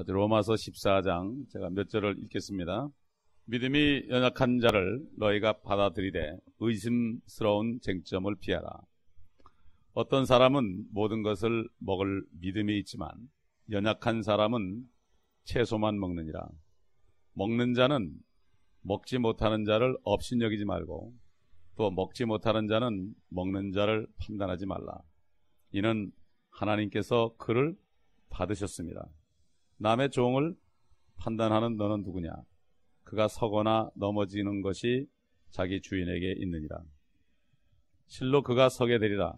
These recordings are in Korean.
로마서 14장 제가 몇 절을 읽겠습니다. 믿음이 연약한 자를 너희가 받아들이되 의심스러운 쟁점을 피하라. 어떤 사람은 모든 것을 먹을 믿음이 있지만 연약한 사람은 채소만 먹느니라. 먹는 자는 먹지 못하는 자를 업신여기지 말고 또 먹지 못하는 자는 먹는 자를 판단하지 말라. 이는 하나님께서 그를 받으셨습니다. 남의 종을 판단하는 너는 누구냐? 그가 서거나 넘어지는 것이 자기 주인에게 있느니라. 실로 그가 서게 되리라.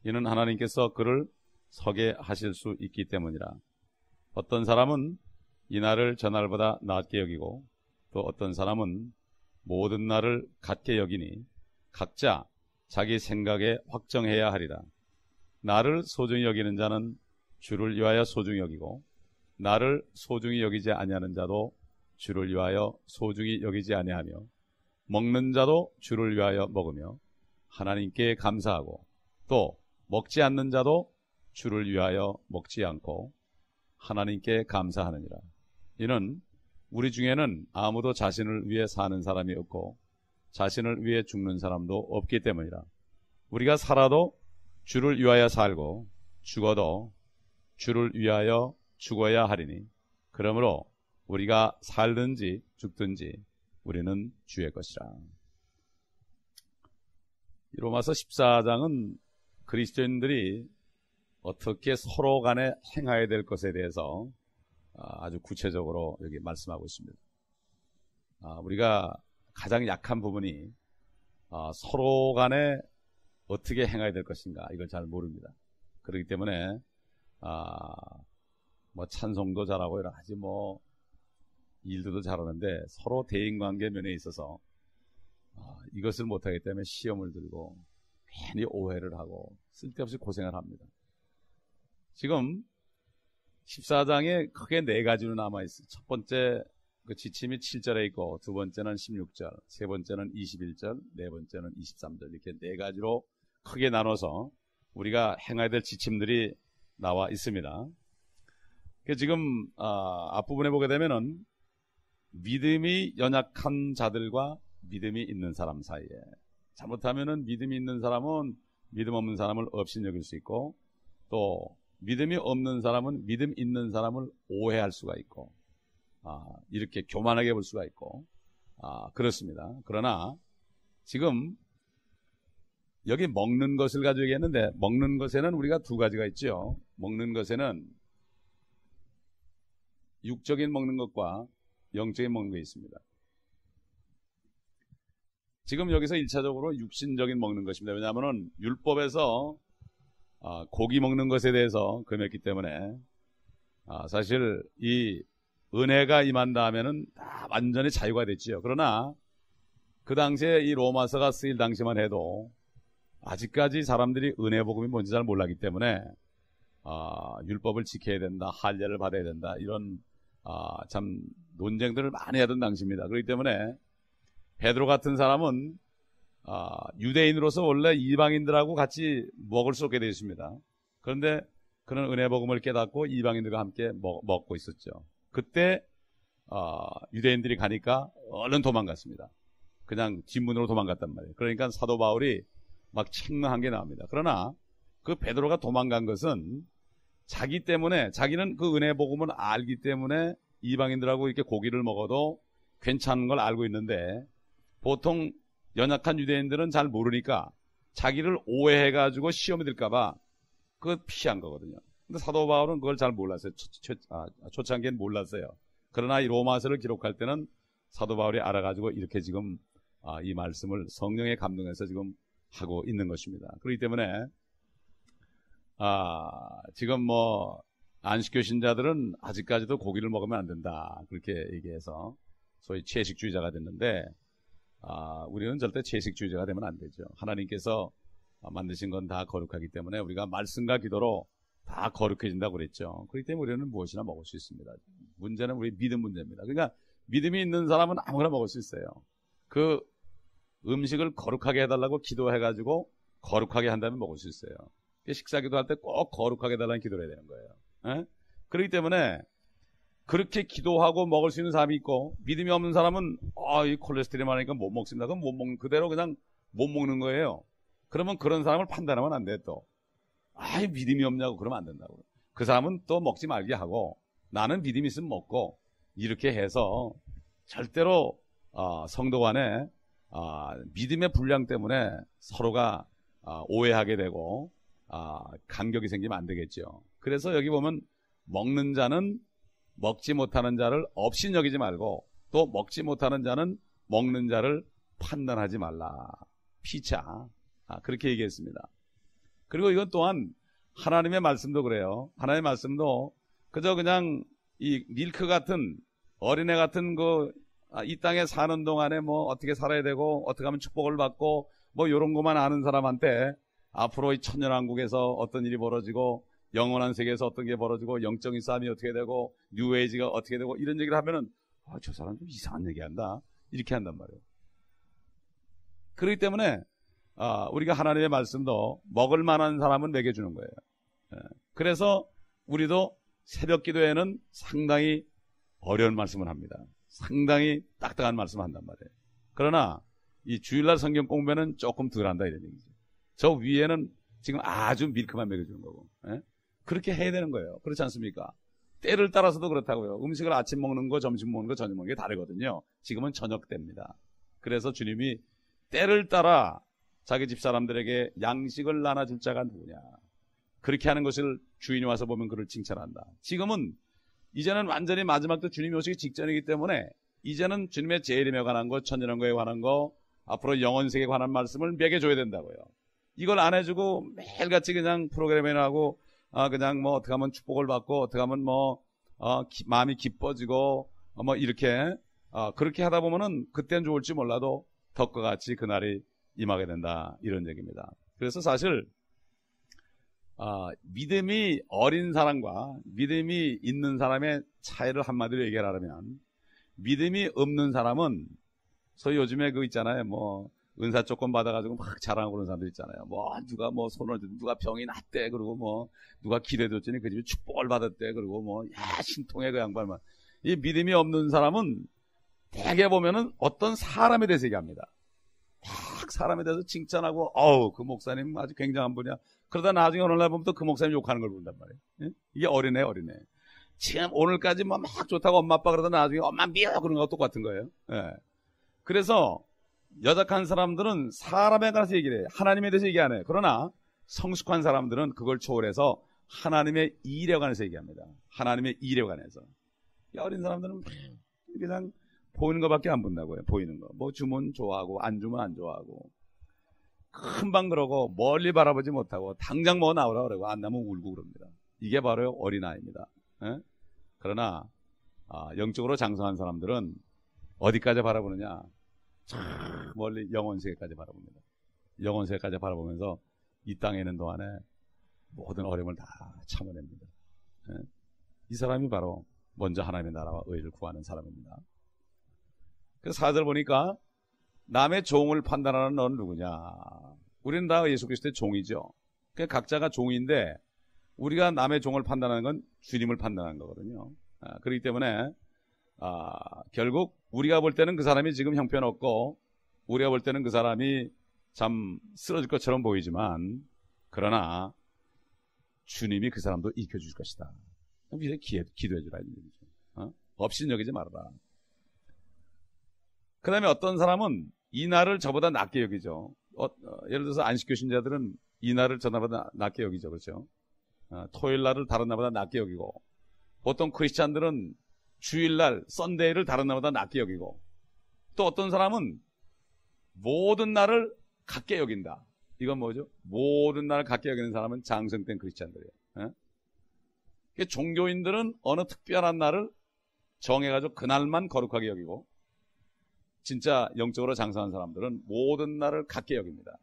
이는 하나님께서 그를 서게 하실 수 있기 때문이라. 어떤 사람은 이날을 저날보다 낫게 여기고 또 어떤 사람은 모든 날을 같게 여기니 각자 자기 생각에 확정해야 하리라. 나를 소중히 여기는 자는 주를 위하여 소중히 여기고 나를 소중히 여기지 아니하는 자도 주를 위하여 소중히 여기지 아니하며 먹는 자도 주를 위하여 먹으며 하나님께 감사하고 또 먹지 않는 자도 주를 위하여 먹지 않고 하나님께 감사하느니라. 이는 우리 중에는 아무도 자신을 위해 사는 사람이 없고 자신을 위해 죽는 사람도 없기 때문이라. 우리가 살아도 주를 위하여 살고 죽어도 주를 위하여 죽어야 하리니 그러므로 우리가 살든지 죽든지 우리는 주의 것이라. 로마서 14장은 그리스도인들이 어떻게 서로 간에 행해야 될 것에 대해서 아주 구체적으로 여기 말씀하고 있습니다. 우리가 가장 약한 부분이 서로 간에 어떻게 행해야 될 것인가 이걸 잘 모릅니다. 그렇기 때문에 뭐 찬송도 잘하고 여러 가지 뭐 일도 잘하는데 서로 대인관계 면에 있어서 이것을 못하기 때문에 시험을 들고 괜히 오해를 하고 쓸데없이 고생을 합니다. 지금 14장에 크게 네 가지로 남아있어요. 첫 번째 그 지침이 7절에 있고 두 번째는 16절, 세 번째는 21절, 네 번째는 23절 이렇게 네 가지로 크게 나눠서 우리가 행해야 될 지침들이 나와 있습니다. 지금 앞부분에 보게 되면은 믿음이 연약한 자들과 믿음이 있는 사람 사이에 잘못하면은 믿음이 있는 사람은 믿음 없는 사람을 업신여길 수 있고 또 믿음이 없는 사람은 믿음 있는 사람을 오해할 수가 있고 이렇게 교만하게 볼 수가 있고 그렇습니다. 그러나 지금 여기 먹는 것을 가지고 얘기했는데 먹는 것에는 우리가 두 가지가 있죠. 먹는 것에는 육적인 먹는 것과 영적인 먹는 게 있습니다. 지금 여기서 1차적으로 육신적인 먹는 것입니다. 왜냐하면 율법에서 고기 먹는 것에 대해서 금했기 때문에 사실 이 은혜가 임한다 하면은 다 완전히 자유가 됐지요. 그러나 그 당시에 이 로마서가 쓰일 당시만 해도 아직까지 사람들이 은혜 복음이 뭔지 잘 몰랐기 때문에 율법을 지켜야 된다, 할례를 받아야 된다 이런 참 논쟁들을 많이 하던 당시입니다. 그렇기 때문에 베드로 같은 사람은 유대인으로서 원래 이방인들하고 같이 먹을 수 없게 되어 있습니다. 그런데 그는 은혜 복음을 깨닫고 이방인들과 함께 먹고 있었죠. 그때 유대인들이 가니까 얼른 도망갔습니다. 그냥 뒷문으로 도망갔단 말이에요. 그러니까 사도 바울이 막 책망한 게 나옵니다. 그러나 그 베드로가 도망간 것은 자기 때문에 자기는 그 은혜 복음을 알기 때문에 이방인들하고 이렇게 고기를 먹어도 괜찮은 걸 알고 있는데 보통 연약한 유대인들은 잘 모르니까 자기를 오해해가지고 시험이 들까봐 그걸 피한 거거든요. 근데 사도 바울은 그걸 잘 몰랐어요. 초창기엔 몰랐어요. 그러나 이 로마서를 기록할 때는 사도 바울이 알아가지고 이렇게 지금 이 말씀을 성령의 감동에서 지금 하고 있는 것입니다. 그렇기 때문에 지금 뭐 안식교 신자들은 아직까지도 고기를 먹으면 안 된다 그렇게 얘기해서 소위 채식주의자가 됐는데 우리는 절대 채식주의자가 되면 안 되죠. 하나님께서 만드신 건 다 거룩하기 때문에 우리가 말씀과 기도로 다 거룩해진다고 그랬죠. 그렇기 때문에 우리는 무엇이나 먹을 수 있습니다. 문제는 우리 믿음 문제입니다. 그러니까 믿음이 있는 사람은 아무거나 먹을 수 있어요. 그 음식을 거룩하게 해달라고 기도해가지고 거룩하게 한다면 먹을 수 있어요. 식사 기도할 때 꼭 거룩하게 해달라는 기도를 해야 되는 거예요. 그렇기 때문에 그렇게 기도하고 먹을 수 있는 사람이 있고, 믿음이 없는 사람은 이 콜레스테롤이 많으니까 못 먹습니다. 그럼 못 먹는, 그대로 그냥 못 먹는 거예요. 그러면 그런 사람을 판단하면 안 돼. 또 믿음이 없냐고 그러면 안 된다고. 그 사람은 또 먹지 말게 하고, 나는 믿음이 있으면 먹고, 이렇게 해서 절대로 성도 간에 믿음의 분량 때문에 서로가 오해하게 되고 간격이 생기면 안 되겠죠. 그래서 여기 보면 먹는 자는 먹지 못하는 자를 없이 여기지 말고, 또 먹지 못하는 자는 먹는 자를 판단하지 말라. 피차. 그렇게 얘기했습니다. 그리고 이건 또한 하나님의 말씀도 그래요. 하나님의 말씀도 그저 그냥 이 밀크 같은, 어린애 같은 이 땅에 사는 동안에 뭐 어떻게 살아야 되고 어떻게 하면 축복을 받고 뭐 요런 것만 아는 사람한테 앞으로 이 천년왕국에서 어떤 일이 벌어지고 영원한 세계에서 어떤 게 벌어지고 영적인 싸움이 어떻게 되고 뉴에이지가 어떻게 되고 이런 얘기를 하면은 저 사람 좀 이상한 얘기한다, 이렇게 한단 말이에요. 그렇기 때문에 우리가 하나님의 말씀도 먹을 만한 사람은 먹여주는 거예요. 그래서 우리도 새벽 기도에는 상당히 어려운 말씀을 합니다. 상당히 딱딱한 말씀을 한단 말이에요. 그러나 이 주일날 성경 공부에는 조금 덜 한다, 이런 얘기죠. 저 위에는 지금 아주 밀크만 먹여주는 거고, 그렇게 해야 되는 거예요. 그렇지 않습니까? 때를 따라서도 그렇다고요. 음식을 아침 먹는 거, 점심 먹는 거, 저녁 먹는 게 다르거든요. 지금은 저녁 때입니다. 그래서 주님이 때를 따라 자기 집 사람들에게 양식을 나눠줄 자가 누구냐, 그렇게 하는 것을 주인이 와서 보면 그를 칭찬한다. 지금은 이제는 완전히 마지막 때 주님이 오시기 직전이기 때문에 이제는 주님의 재림에 관한 것, 천년왕국에 관한 거, 앞으로 영원세계에 관한 말씀을 먹여줘야 된다고요. 이걸 안 해주고 매일같이 그냥 프로그램에 나가고 그냥 뭐 어떻게 하면 축복을 받고 어떻게 하면 마음이 기뻐지고 이렇게 그렇게 하다 보면은 그땐 좋을지 몰라도 덕과 같이 그날이 임하게 된다, 이런 얘기입니다. 그래서 사실 믿음이 어린 사람과 믿음이 있는 사람의 차이를 한마디로 얘기하려면, 믿음이 없는 사람은 소위 요즘에 그거 있잖아요. 뭐 은사 조건 받아가지고 막 자랑하고 그런 사람들 있잖아요. 누가 손을 든, 누가 병이 났대, 그리고 누가 기대줬더니 그 집에 축복을 받았대, 그리고 신통해 그 양반만. 이 믿음이 없는 사람은 대개 보면은 어떤 사람에 대해서 얘기합니다. 막 사람에 대해서 칭찬하고 그 목사님 아주 굉장한 분이야. 그러다 나중에 어느 날 보면 또 그 목사님 욕하는 걸 본단 말이에요. 이게 어린애. 지금 오늘까지 막 좋다고 엄마 아빠 그러다 나중에 엄마 미워 그런 거하고 똑같은 거예요. 그래서 여작한 사람들은 사람에 관해서 얘기를 해요. 하나님에 대해서 얘기 안 해요. 그러나 성숙한 사람들은 그걸 초월해서 하나님의 일에 관해서 얘기합니다. 하나님의 일에 관해서. 어린 사람들은 그냥 보이는 것밖에 안 본다고요. 보이는 거. 주면 좋아하고 안 주면 안 좋아하고, 금방 그러고 멀리 바라보지 못하고 당장 나오라 그러고 안 나면 울고 그럽니다. 이게 바로 어린아이입니다. 그러나 영적으로 장성한 사람들은 어디까지 바라보느냐, 저 멀리 영원세계까지 바라봅니다. 영원세계까지 바라보면서 이 땅에 있는 동안에 모든 어려움을 다 참아냅니다. 이 사람이 바로 먼저 하나님의 나라와 의를 구하는 사람입니다. 그래서 4절 보니까 남의 종을 판단하는 너는 누구냐. 우리는 다 예수 그리스도의 종이죠. 그러니까 각자가 종인데 우리가 남의 종을 판단하는 건 주님을 판단하는 거거든요. 그렇기 때문에 결국 우리가 볼 때는 그 사람이 지금 형편없고 우리가 볼 때는 그 사람이 참 쓰러질 것처럼 보이지만, 그러나 주님이 그 사람도 일으켜줄 것이다. 이제 기도해주라, 이런 얘기죠. 없인 여기지 말아라. 그 다음에 어떤 사람은 이 날을 저보다 낮게 여기죠. 예를 들어서 안식교 신자들은 이 날을 저날보다 낮게 여기죠. 그렇죠? 토요일 날을 다른 날보다 낮게 여기고, 보통 크리스찬들은 주일날, 썬데이를 다른 날보다 낮게 여기고, 또 어떤 사람은 모든 날을 같게 여긴다. 이건 뭐죠? 모든 날을 같게 여기는 사람은 장성된 크리스찬들이에요. 종교인들은 어느 특별한 날을 정해가지고 그날만 거룩하게 여기고, 진짜 영적으로 장성한 사람들은 모든 날을 같게 여깁니다.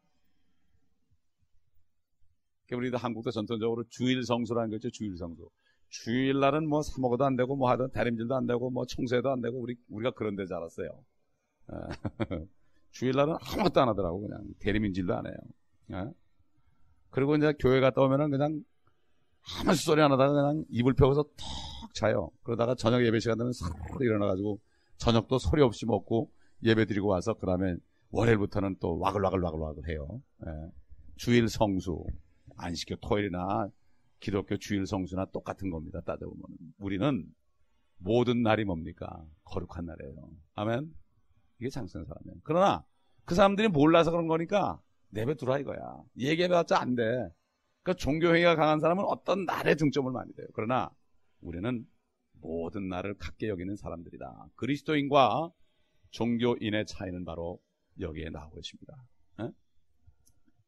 우리도 한국도 전통적으로 주일 성수라는 거 있죠. 주일 성수. 주일날은 사 먹어도 안 되고 하든 다림질도 안 되고 청소해도 안 되고 우리가 그런 데 자랐어요. 주일날은 아무것도 안 하더라고. 그냥 대리민질도 안 해요. 그리고 이제 교회 갔다 오면은 그냥 아무 소리 안 하다가 그냥 이불 펴고서 턱 자요. 그러다가 저녁 예배 시간 되면 서로 일어나가지고 저녁도 소리 없이 먹고 예배 드리고 와서 그다음에 월요일부터는 또 와글와글 해요. 예. 주일 성수 안식교 토요일이나 기독교 주일 성수나 똑같은 겁니다. 따져보면 우리는 모든 날이 뭡니까? 거룩한 날이에요. 아멘. 이게 장성 사람이에요. 그러나 그 사람들이 몰라서 그런 거니까 내버두라 이거야. 얘기해봤자 안 돼. 그러니까 종교행위가 강한 사람은 어떤 날에 중점을 많이 돼요. 그러나 우리는 모든 날을 같게 여기는 사람들이다. 그리스도인과 종교인의 차이는 바로 여기에 나오고 있습니다.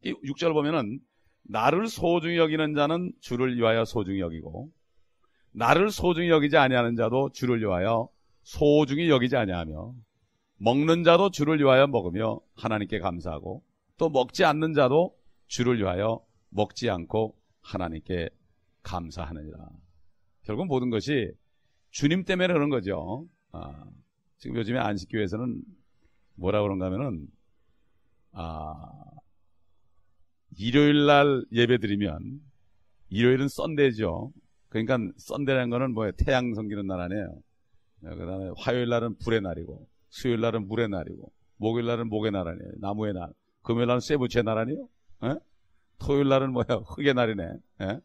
이 6절 보면은 나를 소중히 여기는 자는 주를 위하여 소중히 여기고 나를 소중히 여기지 아니하는 자도 주를 위하여 소중히 여기지 아니하며 먹는 자도 주를 위하여 먹으며 하나님께 감사하고 또 먹지 않는 자도 주를 위하여 먹지 않고 하나님께 감사하느니라. 결국 모든 것이 주님 때문에 그런 거죠. 지금 요즘에 안식교회에서는 뭐라 그런가 하면은 일요일 날 예배 드리면 일요일은 썬데이죠. 그러니까 썬데이라는 거는 뭐예요? 태양 섬기는 날 아니에요. 그 다음에 화요일 날은 불의 날이고 수요일 날은 물의 날이고 목요일 날은 목의 날 아니에요. 나무의 날. 금요일 날은 쇠부채의 날 아니에요. 에? 토요일 날은 뭐야? 흙의 날이네. 에?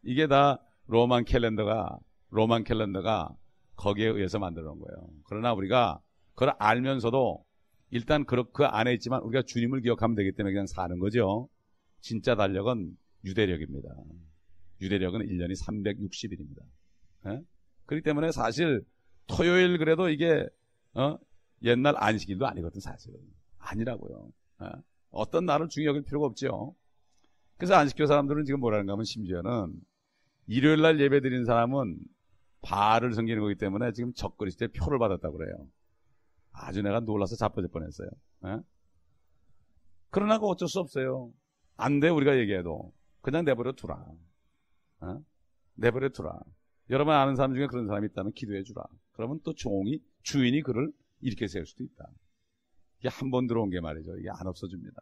이게 다 로만 캘린더가 거기에 의해서 만들어 놓은 거예요. 그러나 우리가 그걸 알면서도 일단 그 안에 있지만 우리가 주님을 기억하면 되기 때문에 그냥 사는 거죠. 진짜 달력은 유대력입니다. 유대력은 1년이 360일입니다. 그렇기 때문에 사실 토요일 그래도 이게 옛날 안식일도 아니거든 사실은. 아니라고요. 어떤 날을 중요히 여길 필요가 없죠. 그래서 안식교 사람들은 지금 뭐라는가 하면 심지어는 일요일 날 예배 드리는 사람은 바알을 섬기는 거기 때문에 지금 적그리스도의 때 표를 받았다고 그래요. 아주 내가 놀라서 자빠질 뻔했어요. 그러나 그 어쩔 수 없어요. 안 돼 우리가 얘기해도 그냥 내버려 두라. 내버려 두라. 여러분 아는 사람 중에 그런 사람이 있다면 기도해 주라. 그러면 또 주인이 그를 이렇게 세울 수도 있다. 이게 한 번 들어온 게 말이죠. 이게 안 없어집니다.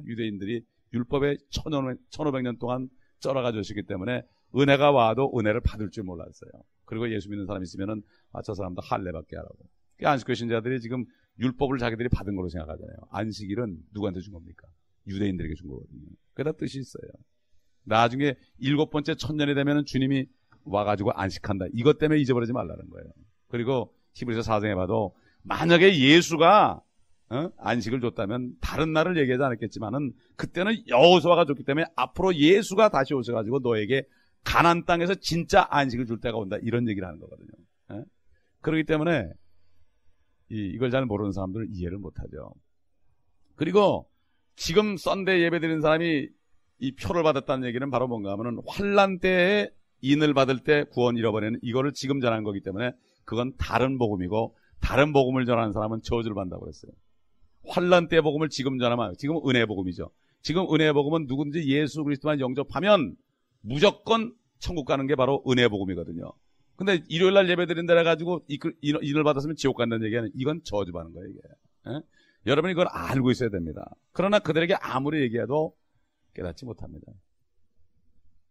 유대인들이 율법에 1500년 동안 쩔어가지고 있기 때문에 은혜가 와도 은혜를 받을 줄 몰랐어요. 그리고 예수 믿는 사람 있으면은 저 사람도 할례받게 하라고. 안식교 신자들이 지금 율법을 자기들이 받은 걸로 생각하잖아요. 안식일은 누구한테 준 겁니까? 유대인들에게 준 거거든요. 그게 다 뜻이 있어요. 나중에 7번째 천년이 되면은 주님이 와가지고 안식한다. 이것 때문에 잊어버리지 말라는 거예요. 그리고 히브리서 4장에 봐도 만약에 예수가 안식을 줬다면 다른 날을 얘기하지 않았겠지만은 그때는 여호수아가 줬기 때문에 앞으로 예수가 다시 오셔가지고 너에게 가나안 땅에서 진짜 안식을 줄 때가 온다. 이런 얘기를 하는 거거든요. 그렇기 때문에 이걸 잘 모르는 사람들은 이해를 못하죠. 그리고 지금 썬데이 예배 드리는 사람이 이 표를 받았다는 얘기는 바로 뭔가 하면은 환난 때에 인을 받을 때 구원 잃어버리는 이거를 지금 전하는 거기 때문에 그건 다른 복음이고 다른 복음을 전하는 사람은 저주를 받는다고 그랬어요. 환난 때의 복음을 지금 전하면 지금은 은혜의 복음이죠. 지금 은혜의 복음은 누군지 예수 그리스도만 영접하면 무조건 천국 가는 게 바로 은혜의 복음이거든요. 근데 일요일 날 예배 드린다 해가지고 인을 받았으면 지옥 간다는 얘기는 이건 저주받는 거예요, 이게. 여러분이 그걸 알고 있어야 됩니다. 그러나 그들에게 아무리 얘기해도 깨닫지 못합니다.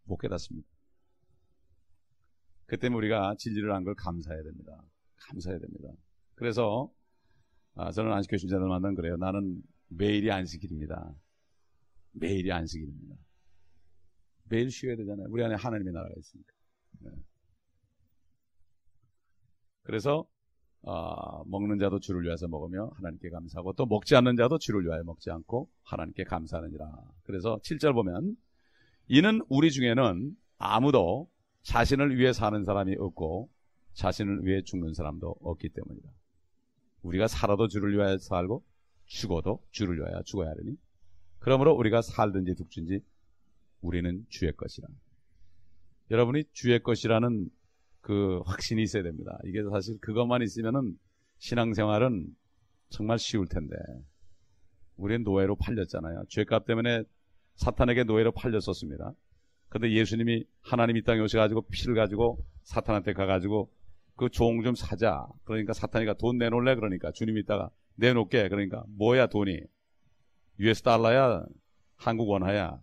못 깨닫습니다. 그 때문에 우리가 진리를 안 걸 감사해야 됩니다. 감사해야 됩니다. 그래서 저는 안식교 신자들 만나면 그래요. 나는 매일이 안식일입니다. 매일이 안식일입니다. 매일 쉬어야 되잖아요. 우리 안에 하나님의 나라가 있으니까. 네. 그래서 먹는 자도 주를 위해서 먹으며 하나님께 감사하고 또 먹지 않는 자도 주를 위하여 먹지 않고 하나님께 감사하느니라. 그래서 7절 보면 이는 우리 중에는 아무도 자신을 위해 사는 사람이 없고 자신을 위해 죽는 사람도 없기 때문이다. 우리가 살아도 주를 위하여 살고 죽어도 주를 위하여 죽어야 하리니 그러므로 우리가 살든지 죽든지 우리는 주의 것이라. 여러분이 주의 것이라는 그 확신이 있어야 됩니다. 이게 사실 그것만 있으면은 신앙생활은 정말 쉬울 텐데 우리는 노예로 팔렸잖아요. 죄값 때문에 사탄에게 노예로 팔렸었습니다. 그런데 예수님이 하나님 이 땅에 오셔가지고 피를 가지고 사탄한테 가가지고 그 종 좀 사자. 그러니까 사탄이가 돈 내놓을래? 그러니까 주님이 있다가 내놓게. 그러니까 뭐야 돈이? US 달러야? 한국 원화야?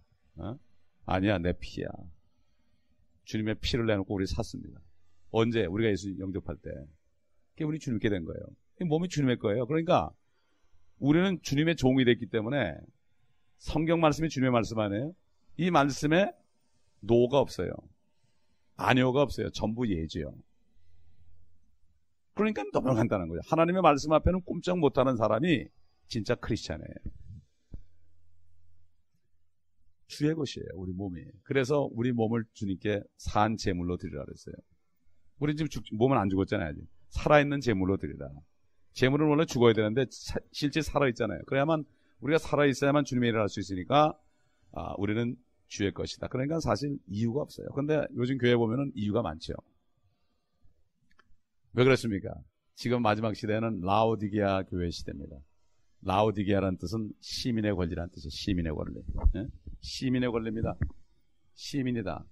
아니야 내 피야. 주님의 피를 내놓고 우리 샀습니다. 언제? 우리가 예수 영접할 때. 그게 우리 주님께 된 거예요. 몸이 주님의 거예요. 그러니까 우리는 주님의 종이 됐기 때문에 성경 말씀이 주님의 말씀 아니에요? 이 말씀에 노가 없어요. 아니오가 없어요. 전부 예지요. 그러니까 너무 간단한 거죠. 하나님의 말씀 앞에는 꼼짝 못하는 사람이 진짜 크리스찬이에요. 주의 것이에요. 우리 몸이. 그래서 우리 몸을 주님께 산 제물로 드리라 그랬어요. 우리 지금 몸은 안 죽었잖아요. 아직. 살아있는 제물로 드리라. 제물은 원래 죽어야 되는데 실제 살아있잖아요. 그래야만 우리가 살아있어야만 주님의 일을 할 수 있으니까 우리는 주의 것이다. 그러니까 사실 이유가 없어요. 그런데 요즘 교회 보면은 이유가 많죠. 왜 그렇습니까? 지금 마지막 시대는 라오디게아 교회 시대입니다. 라오디게아라는 뜻은 시민의 권리라는 뜻이에요. 시민의 권리. 네? 시민의 권리입니다. 시민이다.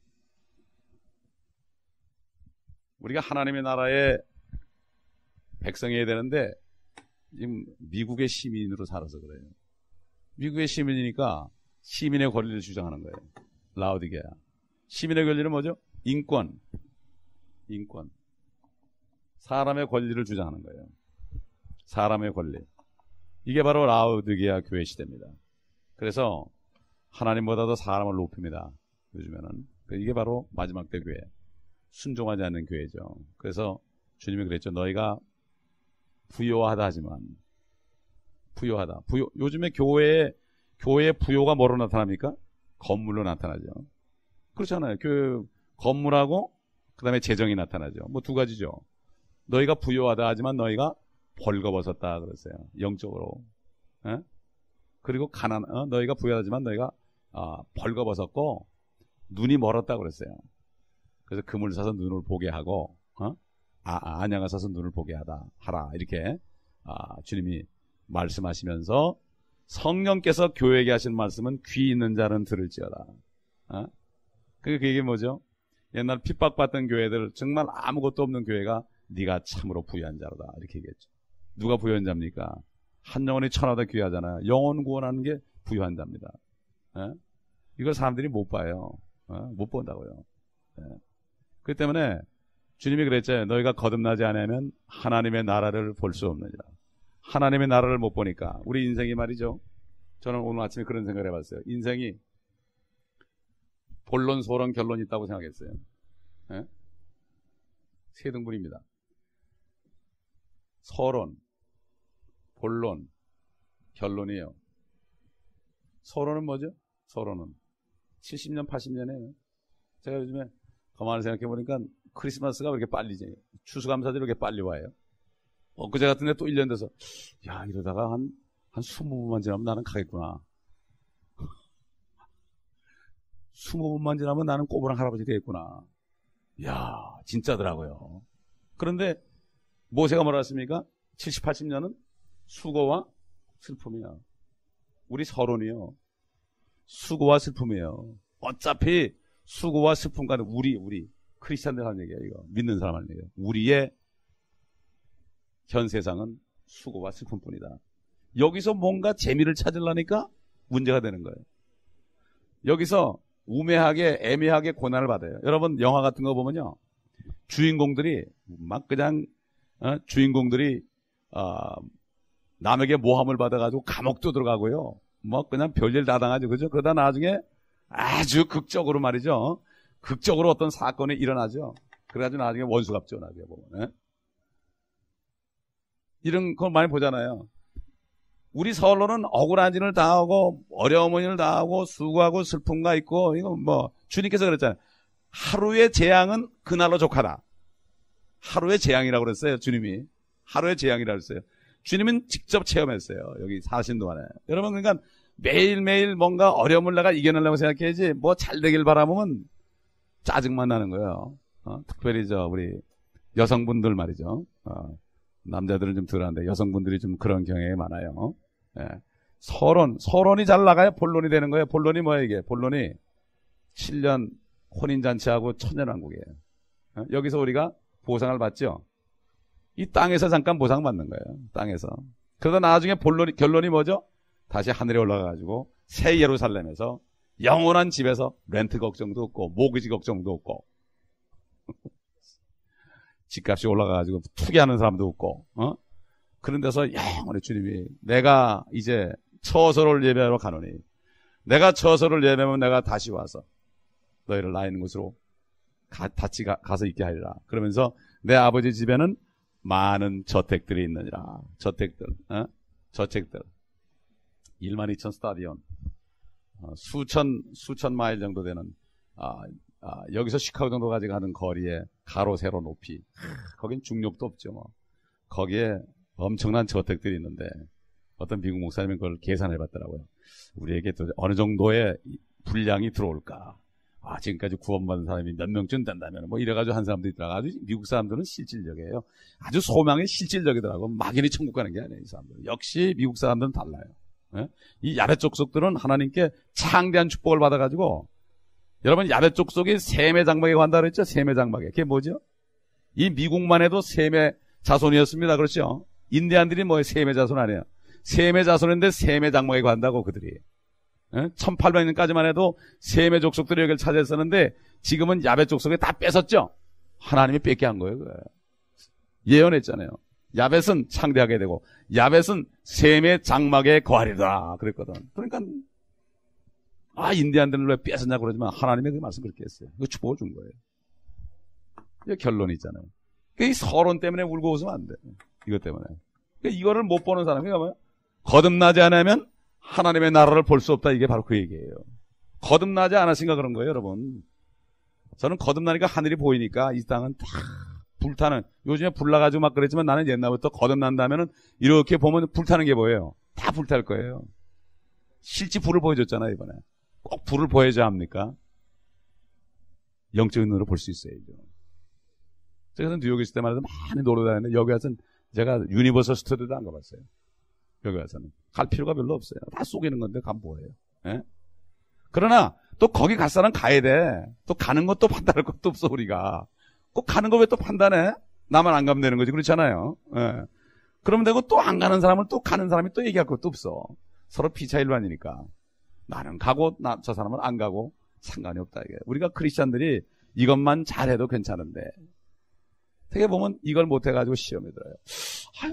우리가 하나님의 나라의 백성이어야 되는데 지금 미국의 시민으로 살아서 그래요. 미국의 시민이니까 시민의 권리를 주장하는 거예요. 라오디게아. 시민의 권리는 뭐죠? 인권. 사람의 권리를 주장하는 거예요. 사람의 권리. 이게 바로 라오디게아 교회 시대입니다. 그래서 하나님보다도 사람을 높입니다. 요즘에는. 이게 바로 마지막 때 교회. 순종하지 않는 교회죠. 그래서 주님이 그랬죠. 너희가 부요하다 하지만 부요하다. 요즘에 교회의 부요가 뭐로 나타납니까? 건물로 나타나죠. 그렇잖아요. 건물하고 그 다음에 재정이 나타나죠. 뭐 두 가지죠. 너희가 부요하다 하지만 너희가 벌거벗었다 그랬어요. 영적으로. 에? 그리고 너희가 부요하지만 너희가 벌거벗었고 눈이 멀었다 그랬어요. 그래서 금을 사서 눈을 보게 하고 안양을 사서 눈을 보게 하라 이렇게 주님이 말씀하시면서 성령께서 교회에게 하신 말씀은 귀 있는 자는 들을지어다. 그게 뭐죠? 옛날 핍박받던 교회들 정말 아무것도 없는 교회가 네가 참으로 부유한 자로다 이렇게 얘기했죠. 누가 부유한 자입니까? 한 영혼이 천하보다 귀하잖아요. 영혼 구원하는 게 부유한 자입니다. 이걸 사람들이 못 봐요. 못 본다고요. 그렇기 때문에 주님이 그랬잖아요. 너희가 거듭나지 않으면 하나님의 나라를 볼 수 없느니라. 하나님의 나라를 못 보니까 우리 인생이 말이죠. 저는 오늘 아침에 그런 생각을 해봤어요. 인생이 본론, 소론, 결론이 있다고 생각했어요. 세 등분입니다. 서론, 본론, 결론이에요. 서론은 뭐죠? 서론은 70년, 80년이에요. 제가 요즘에 가만히 생각해보니까 크리스마스가 왜 이렇게 빨리, 추수감사절이 왜 이렇게 빨리 와요? 엊그제 같은데 또 1년 돼서, 야, 이러다가 한 20분만 지나면 나는 가겠구나. 20분만 지나면 나는 꼬부랑 할아버지 되겠구나. 야, 진짜더라고요. 그런데 모세가 뭐라 했습니까? 70, 80년은 수고와 슬픔이야. 우리 서론이요. 수고와 슬픔이에요. 어차피 수고와 슬픔과는 우리 크리스찬들 하는 얘기예요. 이거 믿는 사람 하는 얘기예요. 우리의 현 세상은 수고와 슬픔뿐이다. 여기서 뭔가 재미를 찾으려니까 문제가 되는 거예요. 여기서 우매하게 애매하게 고난을 받아요. 여러분 영화 같은 거 보면요, 주인공들이 막 그냥 남에게 모함을 받아가지고 감옥도 들어가고요. 뭐 그냥 별일 다 당하죠. 그죠? 그러다 나중에 아주 극적으로 말이죠. 극적으로 어떤 사건이 일어나죠. 그래가지고 나중에 원수 갚죠. 나중에 보면. 이런 걸 많이 보잖아요. 우리 서론은 억울한 일을 당하고 어려운 일을 당하고 수고하고 슬픔과 있고, 이거 뭐 주님께서 그랬잖아요. 하루의 재앙은 그날로 족하다. 하루의 재앙이라고 그랬어요. 주님이 하루의 재앙이라고 그랬어요. 주님은 직접 체험했어요. 여기 사신 동안에. 여러분 그러니까 매일매일 뭔가 어려움을 내가 이겨내려고 생각해야지, 뭐 잘 되길 바라보면 짜증만 나는 거예요. 특별히 우리 여성분들 말이죠. 남자들은 좀 덜한데 여성분들이 좀 그런 경향이 많아요. 예. 서론이 잘 나가야 본론이 되는 거예요. 본론이 뭐예요 이게? 본론이 7년 혼인잔치하고 천년왕국이에요. 여기서 우리가 보상을 받죠. 이 땅에서 잠깐 보상받는 거예요. 땅에서. 그러다 나중에 결론이 뭐죠? 다시 하늘에 올라가가지고 새 예루살렘에서 영원한 집에서 렌트 걱정도 없고 모기지 걱정도 없고 집값이 올라가가지고 투기하는 사람도 없고, 그런 데서 영원히 주님이 내가 이제 처소를 예배하러 가노니 내가 처소를 예배하면 내가 다시 와서 너희를 나 있는 곳으로 같이 가서 있게 하리라. 그러면서 내 아버지 집에는 많은 저택들이 있느니라. 저택들, 저택들. 12,000 스타디온, 수천 마일 정도 되는, 여기서 시카고 정도까지 가는 거리에 가로 세로 높이. 거긴 중력도 없죠, 뭐. 거기에 엄청난 저택들이 있는데, 어떤 미국 목사님은 그걸 계산해 봤더라고요. 우리에게 또 어느 정도의 분량이 들어올까. 지금까지 구원받은 사람이 몇 명쯤 된다면, 뭐 이래가지고 한 사람도 있더라고. 아주 미국 사람들은 실질적이에요. 아주 소망이 실질적이더라고. 막연히 천국 가는 게 아니에요, 이 사람들. 역시 미국 사람들은 달라요. 이 야베 족속들은 하나님께 창대한 축복을 받아가지고, 여러분 야베 족속이 셈의 장막에 간다 그랬죠? 셈의 장막에. 그게 뭐죠? 이 미국만 해도 셈의 자손이었습니다. 그렇죠? 인디안들이 뭐예요? 셈의 자손 아니에요. 셈의 자손인데 셈의 장막에 간다고 그들이. 1800년까지만 해도 셈의 족속들이 여기를 차지했었는데 지금은 야베 족속에 다 뺏었죠? 하나님이 뺏게 한 거예요. 그래. 예언했잖아요. 야벳은 창대하게 되고 야벳은 셈의 장막에 거하리라 그랬거든. 그러니까 인디안들은 왜 뺏었냐 그러지만 하나님이 그 말씀 그렇게 했어요. 그 축복을 준 거예요. 이게 결론이 있잖아요. 이 서론 때문에 울고 웃으면 안 돼. 이것 때문에. 이거를 못 보는 사람이 뭐예요? 거듭나지 않으면 하나님의 나라를 볼 수 없다. 이게 바로 그 얘기예요. 거듭나지 않았으니까 그런 거예요, 여러분. 저는 거듭나니까 하늘이 보이니까 이 땅은 다 불타는, 요즘에 불 나가지고 막 그랬지만 나는 옛날부터 거듭난다면은 이렇게 보면 불타는 게 뭐예요? 다 불탈 거예요. 실제 불을 보여줬잖아요, 이번에. 꼭 불을 보여줘야 합니까? 영적인 눈으로 볼 수 있어야죠. 제가 뉴욕에 있을 때만 해도 많이 놀러 다녔는데 여기 와서는 제가 유니버설 스튜디오도 안 가봤어요. 여기 와서는. 갈 필요가 별로 없어요. 다 속이는 건데 간 뭐예요? 예? 그러나 또 거기 갈 사람 가야 돼. 또 가는 것도 판단할 것도 없어 우리가. 꼭 가는 거 왜 또 판단해? 나만 안 가면 되는 거지. 그렇잖아요. 예. 그러면 되고 또 안 가는 사람은 또 가는 사람이 또 얘기할 것도 없어. 서로 피차일반이니까. 나는 가고 저 사람은 안 가고 상관이 없다 이게. 우리가 크리스찬들이 이것만 잘해도 괜찮은데 되게 보면 이걸 못해가지고 시험에 들어요.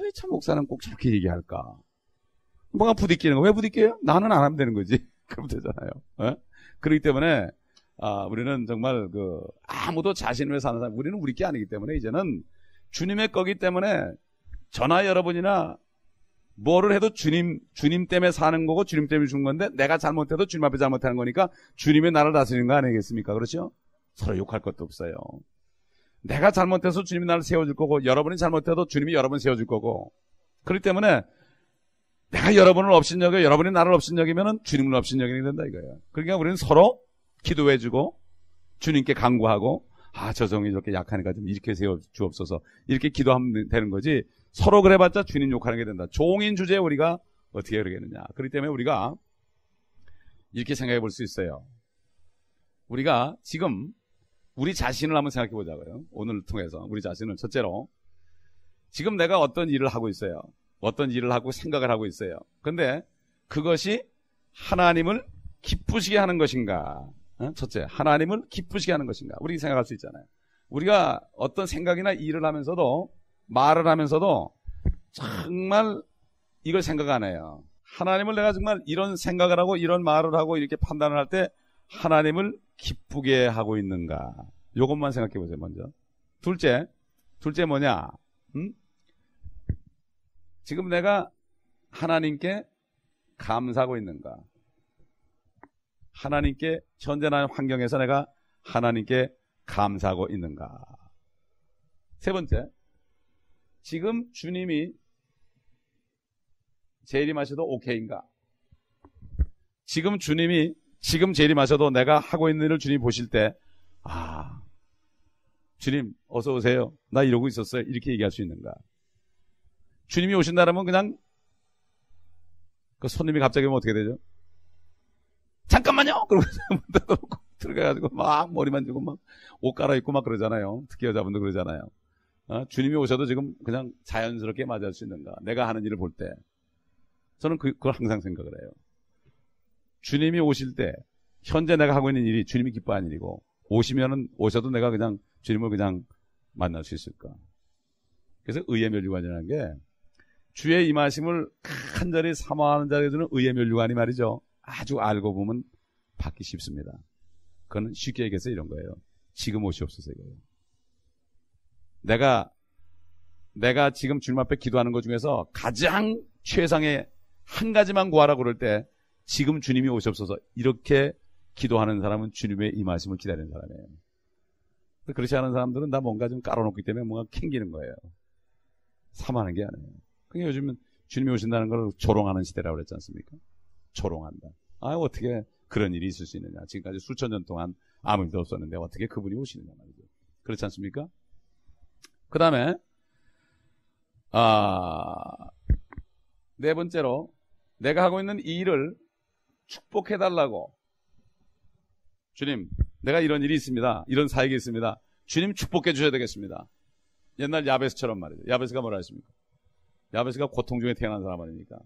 왜 참 목사는 꼭 저렇게 얘기할까? 뭐가 부딪히는 거? 왜 부딪혀요? 나는 안 하면 되는 거지. 그러면 되잖아요. 예? 그렇기 때문에 우리는 정말 아무도 자신을 위해 사는 사람, 우리는 우리 게 아니기 때문에 이제는 주님의 거기 때문에 저나 여러분이나 뭐를 해도 주님 때문에 사는 거고 주님 때문에 죽는 건데 내가 잘못해도 주님 앞에 잘못하는 거니까 주님의 나라를 다스리는 거 아니겠습니까? 그렇죠? 서로 욕할 것도 없어요. 내가 잘못해서 주님이 나를 세워줄 거고 여러분이 잘못해도 주님이 여러분 세워줄 거고 그렇기 때문에 내가 여러분을 업신여겨 여러분이 나를 업신여기면 주님을 업신여기게 된다 이거예요. 그러니까 우리는 서로 기도해주고 주님께 간구하고 저 종이 저렇게 약하니까 좀 이렇게 세워주옵소서 이렇게 기도하면 되는 거지 서로 그래봤자 주님 욕하는 게 된다. 종인 주제에 우리가 어떻게 그러겠느냐. 그렇기 때문에 우리가 이렇게 생각해 볼 수 있어요. 우리가 지금 우리 자신을 한번 생각해 보자고요. 오늘을 통해서 우리 자신을 첫째로 지금 내가 어떤 일을 하고 있어요. 어떤 일을 하고 생각을 하고 있어요. 근데 그것이 하나님을 기쁘시게 하는 것인가? 첫째, 하나님을 기쁘시게 하는 것인가? 우리 생각할 수 있잖아요. 우리가 어떤 생각이나 일을 하면서도 말을 하면서도 정말 이걸 생각 안 해요. 하나님을 내가 정말 이런 생각을 하고 이런 말을 하고 이렇게 판단을 할 때 하나님을 기쁘게 하고 있는가? 이것만 생각해 보세요, 먼저. 둘째 뭐냐? 지금 내가 하나님께 감사하고 있는가? 하나님께 현재나 환경에서 내가 하나님께 감사하고 있는가? 세 번째, 지금 주님이 재림하셔도 오케이인가? 지금 주님이 지금 재림하셔도 내가 하고 있는 일을 주님이 보실 때 주님 어서 오세요. 나 이러고 있었어요. 이렇게 얘기할 수 있는가? 주님이 오신다면 그냥 그 손님이 갑자기 오면 어떻게 되죠? 잠깐만요. 그러고 문 닫아놓고 들어가가지고 막 머리 만지고 막 옷 갈아입고 막 그러잖아요. 특히 여자분들 그러잖아요. 주님이 오셔도 지금 그냥 자연스럽게 맞이할 수 있는가? 내가 하는 일을 볼 때 저는 그걸 항상 생각을 해요. 주님이 오실 때 현재 내가 하고 있는 일이 주님이 기뻐하는 일이고 오셔도 내가 그냥 주님을 그냥 만날 수 있을까? 그래서 의의 면류관이라는 게 주의 임하심을 간절히 사모하는 자에게 주는 의의 면류관이 말이죠. 아주 알고 보면 받기 쉽습니다. 그건 쉽게 얘기해서 이런 거예요. 지금 오시옵소서 이거예요. 내가 지금 주님 앞에 기도하는 것 중에서 가장 최상의 한 가지만 구하라고 그럴 때 지금 주님이 오시옵소서 이렇게 기도하는 사람은 주님의 임하심을 기다리는 사람이에요. 그렇지 않은 사람들은 나 뭔가 좀 깔아놓기 때문에 뭔가 캥기는 거예요. 사모하는 게 아니에요. 그러니까 요즘은 주님이 오신다는 걸 조롱하는 시대라고 그랬지 않습니까? 조롱한다. 어떻게 그런 일이 있을 수 있느냐. 지금까지 수천 년 동안 아무 일도 없었는데 어떻게 그분이 오시느냐 말이죠. 그렇지 않습니까? 그 다음에 네 번째로 내가 하고 있는 이 일을 축복해달라고. 주님, 내가 이런 일이 있습니다. 이런 사역이 있습니다. 주님 축복해 주셔야 되겠습니다. 옛날 야베스처럼 말이죠. 야베스가 뭐라 했습니까? 야베스가 고통 중에 태어난 사람 아닙니까?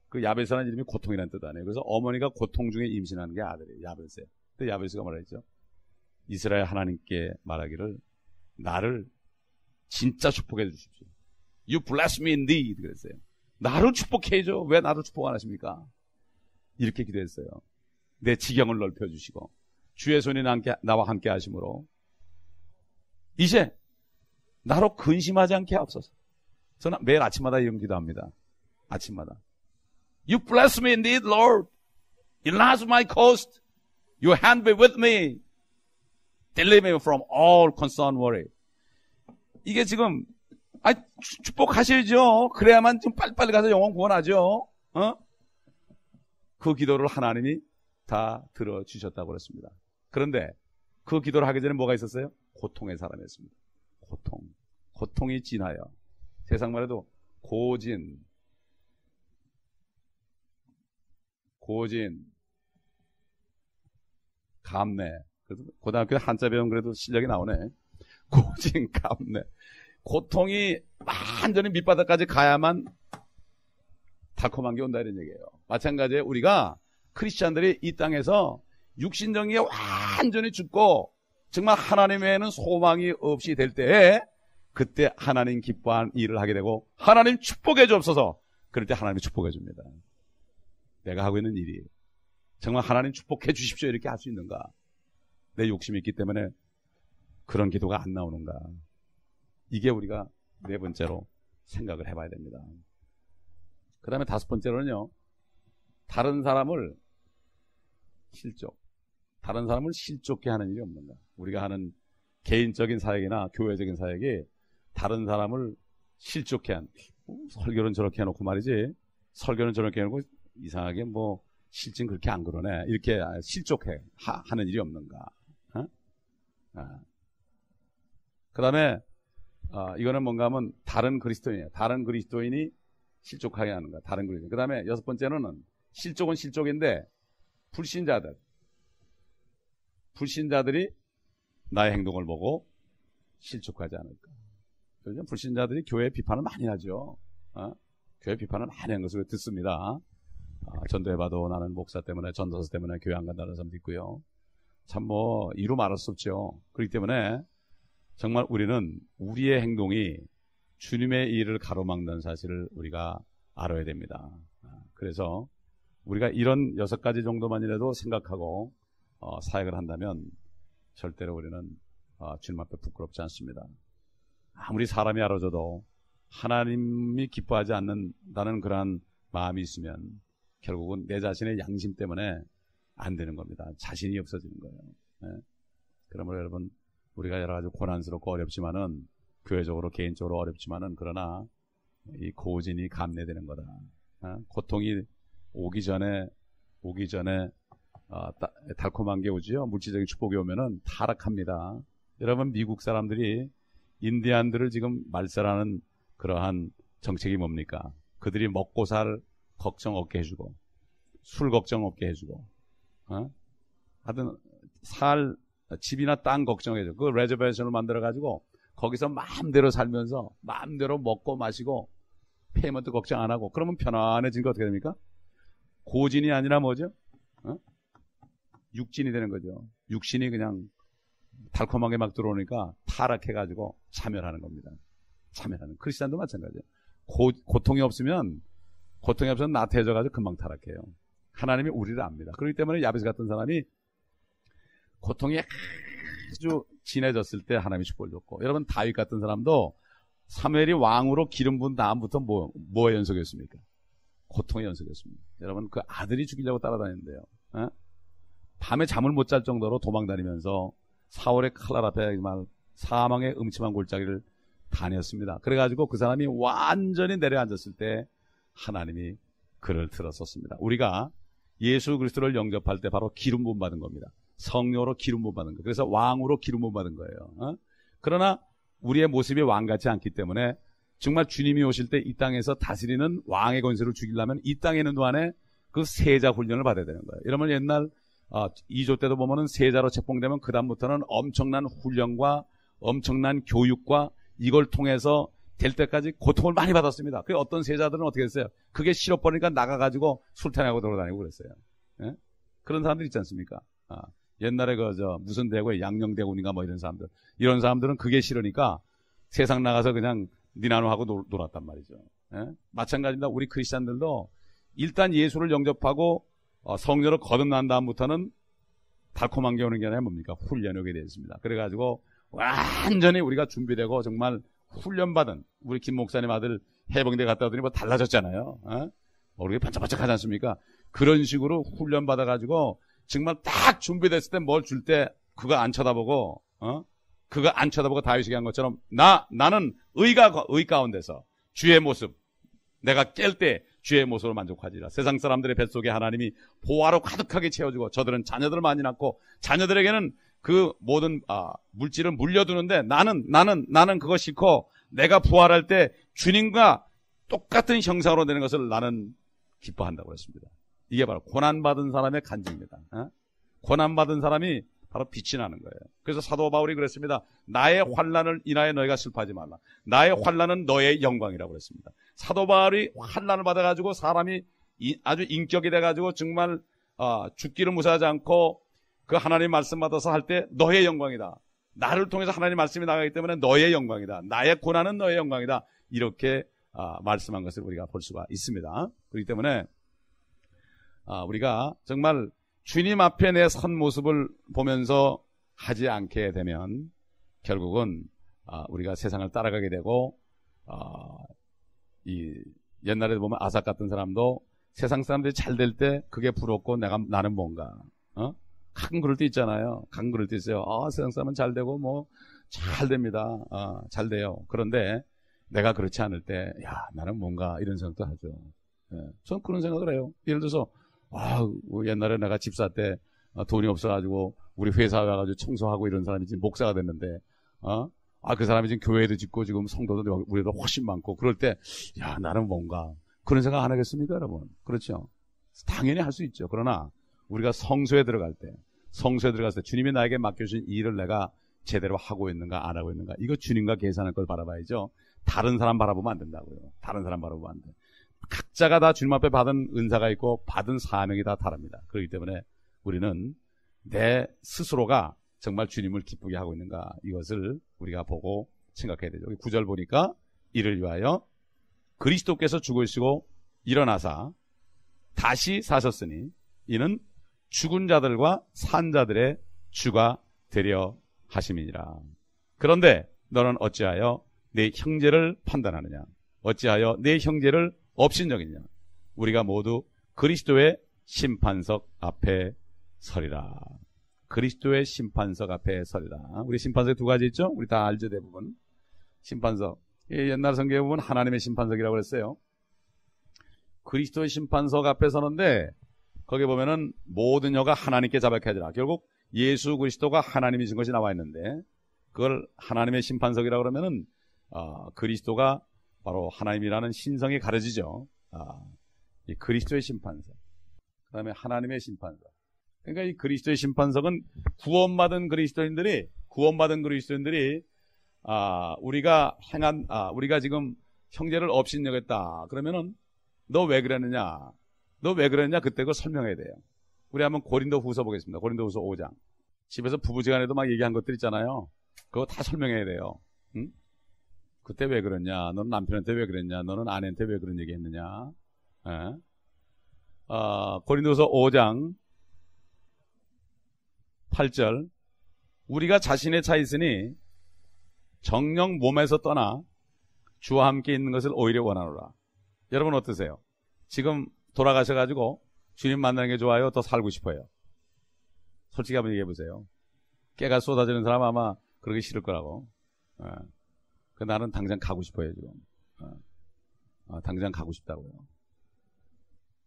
그 야베스라는 이름이 고통이라는 뜻 아니에요. 그래서 어머니가 고통 중에 임신하는 게 아들이에요. 야베스예요. 근데 야베스가 뭐라 했죠? 이스라엘 하나님께 말하기를 나를 진짜 축복해 주십시오. You bless me indeed. 그랬어요. 나를 축복해줘. 왜 나를 축복 안 하십니까? 이렇게 기도했어요. 내 지경을 넓혀주시고 주의 손이 나와 함께 하심으로 이제 나로 근심하지 않게 하옵소서. 저는 매일 아침마다 이런 기도합니다. 아침마다. You bless me indeed, Lord. Enlarge my coast. Your hand be with me. Deliver me from all concern, worry. 이게 지금 축복하셔야죠. 그래야만 좀 빨리빨리 가서 영혼 구원하죠. 그 기도를 하나님이 다 들어주셨다고 그랬습니다. 그런데 그 기도를 하기 전에 뭐가 있었어요? 고통의 사람이었습니다. 고통이 진하여 세상 말해도 고진, 감내. 그래도 고등학교 한자 배운 그래도 실력이 나오네. 고진, 감내. 고통이 완전히 밑바닥까지 가야만 달콤한 게 온다 이런 얘기예요. 마찬가지로 우리가 크리스찬들이 이 땅에서 육신정의에 완전히 죽고 정말 하나님 외에는 소망이 없이 될 때에 그때 하나님 기뻐하는 일을 하게 되고 하나님 축복해 주옵소서. 그럴 때 하나님이 축복해 줍니다. 내가 하고 있는 일이 정말 하나님 축복해 주십시오 이렇게 할 수 있는가? 내 욕심이 있기 때문에 그런 기도가 안 나오는가? 이게 우리가 네 번째로 생각을 해봐야 됩니다. 그 다음에 다섯 번째로는요, 다른 사람을 실족케 하는 일이 없는가? 우리가 하는 개인적인 사역이나 교회적인 사역이 다른 사람을 실족케 한, 설교는 저렇게 해놓고 말이지, 설교는 저렇게 해놓고 이상하게 실증 그렇게 안 그러네. 이렇게 실족해 하는 일이 없는가? 그 다음에 이거는 뭔가 하면 다른 그리스도인이에요. 다른 그리스도인이 실족하게 하는가? 다른 그리스도인. 그 다음에 여섯 번째는 실족은 실족인데 불신자들이 나의 행동을 보고 실족하지 않을까? 그렇죠? 불신자들이 교회 비판을 많이 하죠. 교회 비판을 많이 하는 것을 듣습니다. 전도해봐도 나는 목사 때문에 전도사 때문에 교회 안 간다는 사람도 있고요. 참 이루 말할 수 없죠. 그렇기 때문에 정말 우리는 우리의 행동이 주님의 일을 가로막는 사실을 우리가 알아야 됩니다. 그래서 우리가 이런 6가지 정도만이라도 생각하고 사역을 한다면 절대로 우리는 주님 앞에 부끄럽지 않습니다. 아무리 사람이 알아줘도 하나님이 기뻐하지 않는다는 그러한 마음이 있으면 결국은 내 자신의 양심 때문에 안 되는 겁니다. 자신이 없어지는 거예요. 네. 그러므로 여러분 우리가 여러 가지 고난스럽고 어렵지만은 교회적으로 개인적으로 어렵지만은 그러나 이 고진이 감내되는 거다. 고통이 오기 전에 달콤한 게 오지요. 물질적인 축복이 오면은 타락합니다. 여러분 미국 사람들이 인디안들을 지금 말살하는 그러한 정책이 뭡니까? 그들이 먹고 살 걱정 없게 해주고 술 걱정 없게 해주고 하여튼 집이나 땅 걱정해줘. 그 레저베이션을 만들어가지고 거기서 마음대로 살면서 마음대로 먹고 마시고 페이먼트 걱정 안 하고 그러면 편안해진 거 어떻게 됩니까? 고진이 아니라 뭐죠? 육진이 되는 거죠. 육신이 그냥 달콤하게 막 들어오니까 타락해가지고 참여하는 겁니다. 참여하는 크리스찬도 마찬가지예요. 고통이 없으면 나태해져가지고 금방 타락해요. 하나님이 우리를 압니다. 그렇기 때문에 야베스 같은 사람이 고통이 아주 진해졌을 때 하나님이 축복을 줬고, 여러분 다윗 같은 사람도 사무엘이 왕으로 기름 부은 다음부터 뭐의 연속이었습니까? 고통의 연속이었습니다. 여러분 그 아들이 죽이려고 따라다니는데요. 밤에 잠을 못 잘 정도로 도망다니면서 사울의 칼날 앞에 정말 사망의 음침한 골짜기를 다녔습니다. 그래가지고 그 사람이 완전히 내려앉았을 때 하나님이 그를 들었었습니다. 우리가 예수 그리스도를 영접할 때 바로 기름 부음 받은 겁니다. 성령으로 기름 부음 받은 거예요. 그래서 왕으로 기름 부음 받은 거예요. 그러나 우리의 모습이 왕 같지 않기 때문에 정말 주님이 오실 때 이 땅에서 다스리는 왕의 권세를 주기려면 이 땅에 있는 동안에 그 세자 훈련을 받아야 되는 거예요. 여러분 옛날 2조 때도 보면은 세자로 책봉되면 그 다음부터는 엄청난 훈련과 엄청난 교육과 이걸 통해서 될 때까지 고통을 많이 받았습니다. 그 어떤 세자들은 어떻게 했어요? 그게 싫어버리니까 나가가지고 술탄하고 돌아다니고 그랬어요. 예? 그런 사람들 있지 않습니까? 옛날에 무슨 대구에 양녕대군인가 뭐 이런 사람들은 그게 싫으니까 세상 나가서 그냥 니나노하고 놀았단 말이죠. 예? 마찬가지입니다. 우리 크리스찬들도 일단 예수를 영접하고 성령을 거듭난 다음부터는 달콤한 게 오는 게 아니라 뭡니까? 훈련이 오게 되어 있습니다. 그래가지고 완전히 우리가 준비되고 정말 훈련받은 우리 김 목사님 아들 해병대 갔다 오더니 뭐 달라졌잖아요. 우리 반짝반짝하지 않습니까? 그런 식으로 훈련받아가지고 정말 딱 준비됐을 때 뭘 줄 때 그거 안 쳐다보고 그거 안 쳐다보고 다윗이 한 것처럼 나는 의 가운데서 주의 모습 내가 깰 때 주의 모습으로 만족하지라. 세상 사람들의 뱃속에 하나님이 보화로 가득하게 채워주고 저들은 자녀들을 많이 낳고 자녀들에게는 그 모든 물질을 물려두는데 나는 그거 싫고 내가 부활할 때 주님과 똑같은 형상으로 되는 것을 나는 기뻐한다고 했습니다. 이게 바로 고난받은 사람의 간증입니다. 고난받은 사람이 바로 빛이 나는 거예요. 그래서 사도 바울이 그랬습니다. 나의 환난을 인하여 너희가 슬퍼하지 말라. 나의 환난은 너의 영광이라고 그랬습니다. 사도 바울이 환난을 받아가지고 사람이 아주 인격이 돼가지고 정말 죽기를 무사하지 않고 그 하나님 말씀 받아서 할 때 너의 영광이다. 나를 통해서 하나님 말씀이 나가기 때문에 너의 영광이다. 나의 고난은 너의 영광이다. 이렇게 말씀한 것을 우리가 볼 수가 있습니다. 그렇기 때문에 우리가 정말 주님 앞에 내 선 모습을 보면서 하지 않게 되면 결국은 우리가 세상을 따라가게 되고 이 옛날에 보면 아삭 같은 사람도 세상 사람들이 잘 될 때 그게 부럽고 나는 뭔가 가끔 그럴 때 있잖아요. 가끔 그럴 때 있어요. 세상 사람은 잘 되고 뭐 잘 됩니다. 잘 돼요. 그런데 내가 그렇지 않을 때 나는 뭔가 이런 생각도 하죠. 저는 그런 생각을 해요. 예를 들어서 옛날에 내가 집사 때 돈이 없어가지고 우리 회사에 가가지고 청소하고 이런 사람이 지금 목사가 됐는데 그 사람이 지금 교회도 짓고 지금 성도도 우리보다 훨씬 많고 그럴 때 나는 뭔가 그런 생각 안 하겠습니까 여러분? 그렇죠? 당연히 할 수 있죠. 그러나 우리가 성소에 들어갈 때 주님이 나에게 맡겨주신 일을 내가 제대로 하고 있는가 안 하고 있는가 이거 주님과 계산할 걸 바라봐야죠. 다른 사람 바라보면 안 된다고요. 다른 사람 바라보면 안 돼. 각자가 다 주님 앞에 받은 은사가 있고 받은 사명이 다 다릅니다. 그렇기 때문에 우리는 내 스스로가 정말 주님을 기쁘게 하고 있는가 이것을 우리가 보고 생각해야 되죠. 9절 보니까 이를 위하여 그리스도께서 죽으시고 일어나사 다시 사셨으니 이는 죽은 자들과 산 자들의 주가 되려 하심이니라. 그런데 너는 어찌하여 내 형제를 판단하느냐? 어찌하여 내 형제를 업신여기냐? 우리가 모두 그리스도의 심판석 앞에 서리라. 그리스도의 심판석 앞에 서리라. 우리 심판석 두 가지 있죠? 우리 다 알죠, 대부분. 심판석. 옛날 성경에 보면 하나님의 심판석이라고 그랬어요. 그리스도의 심판석 앞에 서는데 거기 보면은 모든 여가 하나님께 자백해야 하리라. 결국 예수 그리스도가 하나님이신 것이 나와 있는데 그걸 하나님의 심판석이라고 그러면은 그리스도가 바로 하나님이라는 신성이 가려지죠. 이 그리스도의 심판석. 그 다음에 하나님의 심판석. 그러니까 이 그리스도의 심판석은 구원받은 그리스도인들이 우리가 지금 형제를 업신여겼다. 그러면은 너 왜 그랬느냐? 그때 그걸 설명해야 돼요. 우리 한번 고린도후서 보겠습니다. 고린도후서 5장. 집에서 부부지간에도 막 얘기한 것들 있잖아요. 그거 다 설명해야 돼요. 응? 그때 왜 그랬냐? 너는 남편한테 왜 그랬냐? 너는 아내한테 왜 그런 얘기 했느냐? 예? 고린도서 5장 8절 우리가 자신의 차 있으니 정녕 몸에서 떠나 주와 함께 있는 것을 오히려 원하노라. 여러분 어떠세요? 지금 돌아가셔가지고 주님 만나는 게 좋아요? 더 살고 싶어요? 솔직히 한번 얘기해 보세요. 깨가 쏟아지는 사람 아마 그러기 싫을 거라고. 나는 당장 가고 싶어요 지금. 당장 가고 싶다고요.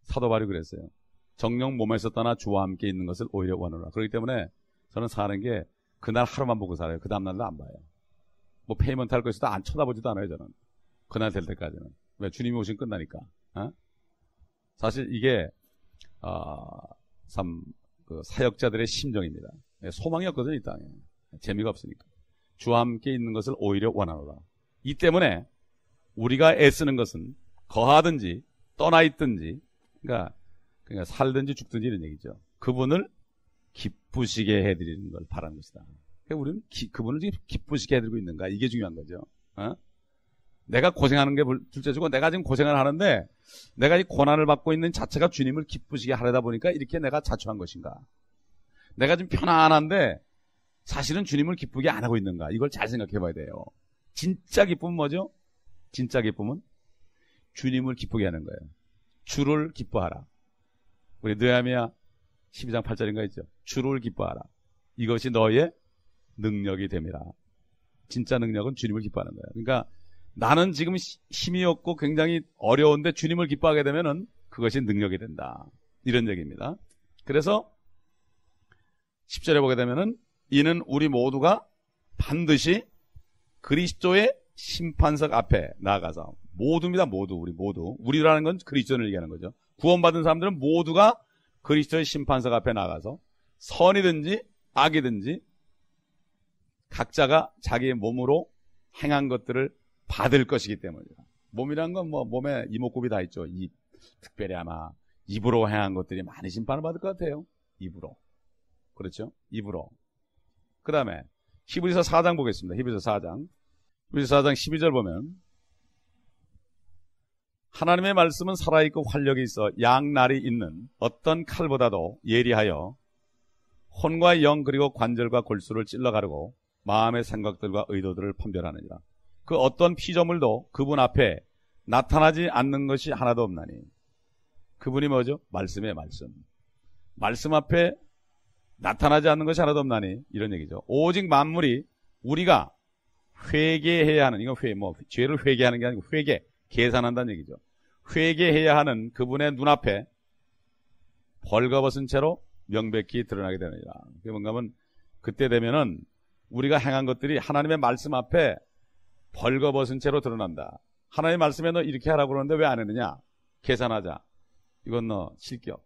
사도 바울이 그랬어요. 정녕 몸에서 떠나 주와 함께 있는 것을 오히려 원하노라. 그렇기 때문에 저는 사는 게 그날 하루만 보고 살아요. 그 다음날도 안 봐요. 뭐 페이먼트 할 것이다 안 쳐다보지도 않아요 저는. 그날 될 때까지는. 왜? 주님이 오시면 끝나니까. 사실 이게 참 그 사역자들의 심정입니다. 소망이 없거든요 이 땅에. 재미가 없으니까. 주와 함께 있는 것을 오히려 원하노라. 이 때문에 우리가 애쓰는 것은 거하든지 떠나 있든지 그러니까 살든지 죽든지 이런 얘기죠. 그분을 기쁘시게 해드리는 걸 바라는 것이다. 그러니까 우리는 그분을 지금 기쁘시게 해드리고 있는가 이게 중요한 거죠. 내가 고생하는 게 둘째치고 내가 지금 고생을 하는데 내가 이 고난을 받고 있는 자체가 주님을 기쁘시게 하려다 보니까 이렇게 내가 자초한 것인가. 내가 지금 편안한데 사실은 주님을 기쁘게 안 하고 있는가. 이걸 잘 생각해 봐야 돼요. 진짜 기쁨은 뭐죠? 진짜 기쁨은 주님을 기쁘게 하는 거예요. 주를 기뻐하라. 우리 느헤미야 12장 8절인가 있죠. 주를 기뻐하라. 이것이 너의 능력이 됨이라. 진짜 능력은 주님을 기뻐하는 거예요. 그러니까 나는 지금 힘이 없고 굉장히 어려운데 주님을 기뻐하게 되면은 그것이 능력이 된다. 이런 얘기입니다. 그래서 10절에 보게 되면은 이는 우리 모두가 반드시 그리스도의 심판석 앞에 나아가서 모두입니다. 우리 모두. 우리라는 건 그리스도를 얘기하는 거죠. 구원받은 사람들은 모두가 그리스도의 심판석 앞에 나가서 선이든지 악이든지 각자가 자기의 몸으로 행한 것들을 받을 것이기 때문이다. 몸이란 건 뭐 몸에 이목구비 다 있죠. 입, 특별히 아마 입으로 행한 것들이 많이 심판을 받을 것 같아요. 입으로. 그렇죠? 입으로. 그 다음에 히브리서 4장 보겠습니다. 히브리서 4장 12절 보면 하나님의 말씀은 살아있고 활력이 있어 양날이 있는 어떤 칼보다도 예리하여 혼과 영 그리고 관절과 골수를 찔러 가르고 마음의 생각들과 의도들을 판별하느니라. 그 어떤 피조물도 그분 앞에 나타나지 않는 것이 하나도 없나니. 그분이 뭐죠? 말씀의 말씀. 말씀 앞에 나타나지 않는 것이 하나도 없나니 이런 얘기죠. 오직 만물이 우리가 회개해야 하는, 이건 죄를 회개하는 게 아니고 계산한다는 얘기죠. 회개해야 하는 그분의 눈앞에 벌거벗은 채로 명백히 드러나게 되느니라. 그게 뭔가 하면 그때 되면은 우리가 행한 것들이 하나님의 말씀 앞에 벌거벗은 채로 드러난다. 하나님의 말씀에 너 이렇게 하라고 그러는데 왜 안 했느냐? 계산하자. 이건 너 실격.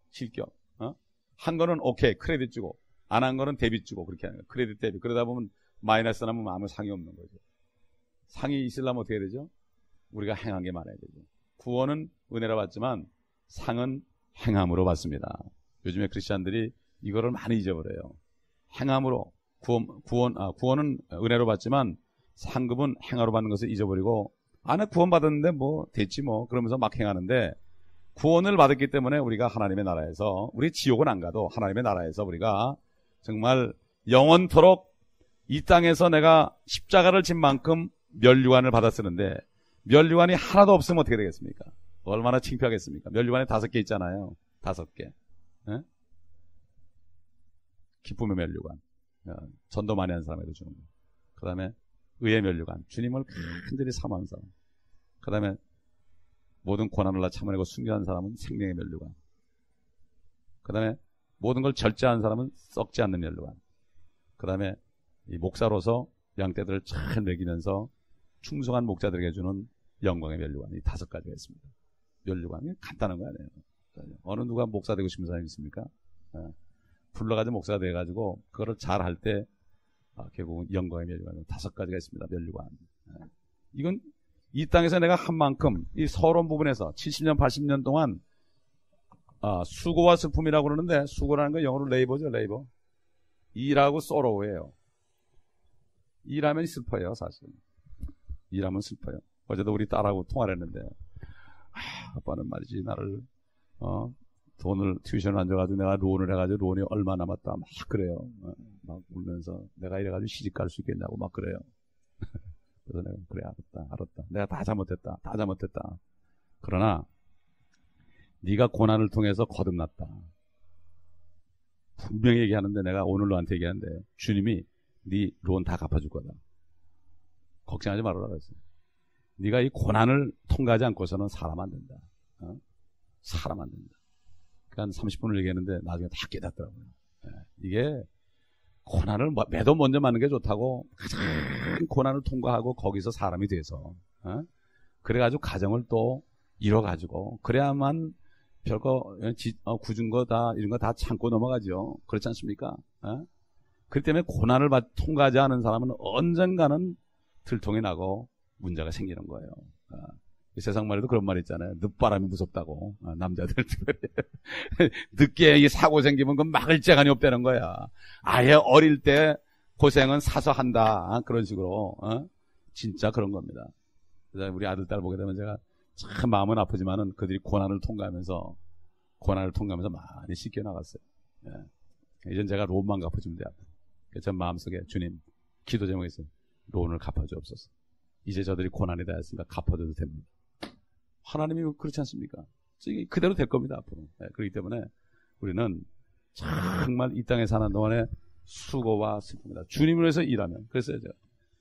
한 거는 오케이 크레딧 주고 안 한 거는 데빗 주고 그렇게 하는 거예요. 크레딧 데빗. 그러다 보면 마이너스 나면 아무 상이 없는 거죠. 상이 있으려면 어떻게 되죠? 우리가 행한 게 많아야 되죠. 구원은 은혜로 받지만 상은 행함으로 받습니다. 요즘에 크리스찬들이 이거를 많이 잊어버려요. 행함으로 구원은 은혜로 받지만 상급은 행하로 받는 것을 잊어버리고 나 구원 받았는데 뭐 됐지 뭐 그러면서 막 행하는데 구원을 받았기 때문에 우리가 하나님의 나라에서 우리 지옥은 안 가도 하나님의 나라에서 우리가 정말 영원토록 이 땅에서 내가 십자가를 진 만큼 면류관을 받았었는데 면류관이 하나도 없으면 어떻게 되겠습니까? 얼마나 창피하겠습니까? 면류관에 5개 있잖아요. 5개. 네? 기쁨의 면류관. 전도 많이 한 사람에도 주는 거. 그 다음에 의의 면류관. 주님을 간절히 사모하는 사람. 그 다음에 모든 고난을 다 참아내고 순교한 사람은 생명의 면류관. 그 다음에 모든 걸 절제하는 사람은 썩지 않는 면류관. 그 다음에 이 목사로서 양떼들을 잘 먹이면서 충성한 목자들에게 주는 영광의 면류관. 이 5가지가 있습니다. 면류관이 간단한 거 아니에요. 어느 누가 목사 되고 싶은 사람이 있습니까? 불러가지고 목사가 돼가지고 그거를 잘 할 때 결국은 영광의 면류관 5가지가 있습니다. 면류관. 이건 이 땅에서 내가 한 만큼 이 서론 부분에서 70년 80년 동안 수고와 슬픔이라고 그러는데 수고라는 건 영어로 레이버죠. 레이버. 일하고 소로우예요. 일하면 슬퍼요 사실. 일하면 슬퍼요. 어제도 우리 딸하고 통화를 했는데, 아빠는 말이지, 나를, 돈을, 튜이션을 안 줘가지고 내가 론을 해가지고 론이 얼마 남았다. 막 그래요. 막 울면서 내가 이래가지고 시집 갈 수 있겠냐고 막 그래요. 그래서 내가, 그래, 알았다. 내가 다 잘못했다. 그러나, 네가 고난을 통해서 거듭났다. 분명히 얘기하는데 내가 오늘 너한테 얘기하는데 주님이 네 론 다 갚아줄 거다. 걱정하지 말아라 그랬어요. 네가 이 고난을 통과하지 않고서는 사람 안 된다. 사람 안 된다. 그러니까 30분을 얘기했는데 나중에 다 깨닫더라고요. 이게 고난을 매도 먼저 맞는 게 좋다고 가장 고난을 통과하고 거기서 사람이 돼서 그래가지고 가정을 또 이뤄가지고 그래야만 별거 굳은 거 다 이런 거 다 참고 넘어가죠. 그렇지 않습니까? 그렇기 때문에 고난을 통과하지 않은 사람은 언젠가는 들통이 나고 문제가 생기는 거예요. 이 세상 말에도 그런 말 있잖아요. 늦바람이 무섭다고. 남자들 늦게 이 사고 생기면 그 막을 재간이 없다는 거야. 아예 어릴 때 고생은 사서 한다. 그런 식으로 진짜 그런 겁니다. 그래서 우리 아들 딸 보게 되면 제가 참 마음은 아프지만은 그들이 고난을 통과하면서 많이 씻겨 나갔어요. 이젠 제가 론만 갚아주면 돼요. 제 마음속에 주님 기도 제목이 있어요. 론을 갚아주옵소서. 이제 저들이 고난이 닿았으니까 갚아줘도 됩니다. 하나님이 그렇지 않습니까? 그대로 될 겁니다 앞으로. 그렇기 때문에 우리는 정말 이 땅에 사는 동안에 수고와 슬픔이다. 주님을 위해서 일하면 그랬어요.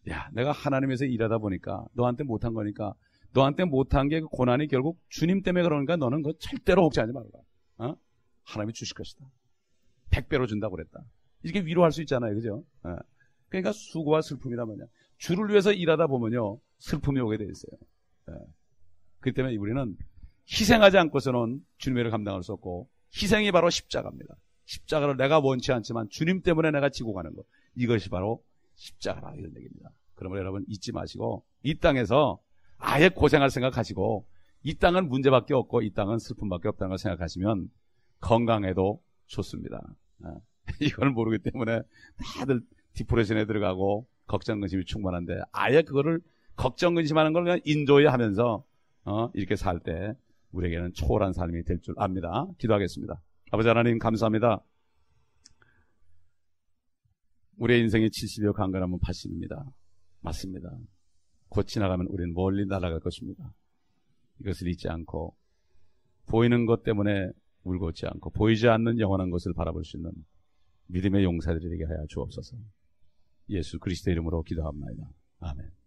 제가 내가 하나님에서 일하다 보니까 너한테 못한 거니까 너한테 못한 게 그 고난이 결국 주님 때문에 그러니까 너는 그거 절대로 혹시하지 말라. 하나님이 주실 것이다. 100배로 준다고 그랬다. 이렇게 위로할 수 있잖아요. 그죠? 그러니까 수고와 슬픔이란 말이야. 주를 위해서 일하다 보면요. 슬픔이 오게 돼 있어요. 그렇기 때문에 우리는 희생하지 않고서는 주님의 일을 감당할 수 없고 희생이 바로 십자가입니다. 십자가를 내가 원치 않지만 주님 때문에 내가 지고 가는 것. 이것이 바로 십자가라 이런 얘기입니다. 그러면 여러분 잊지 마시고 이 땅에서 아예 고생할 생각하시고 이 땅은 문제밖에 없고 이 땅은 슬픔밖에 없다는 걸 생각하시면 건강에도 좋습니다. 이걸 모르기 때문에 다들 디프레션에 들어가고 걱정 근심이 충만한데 아예 그거를 걱정 근심하는 걸 그냥 인조해 하면서 이렇게 살 때 우리에게는 초월한 삶이 될 줄 압니다. 기도하겠습니다. 아버지 하나님 감사합니다. 우리의 인생의 70여 강건하면 80입니다. 맞습니다. 곧 지나가면 우리는 멀리 날아갈 것입니다. 이것을 잊지 않고 보이는 것 때문에 울고 웃지 않고 보이지 않는 영원한 것을 바라볼 수 있는 믿음의 용사들이 되게 하여 주옵소서. 예수 그리스도의 이름으로 기도합니다. 아멘.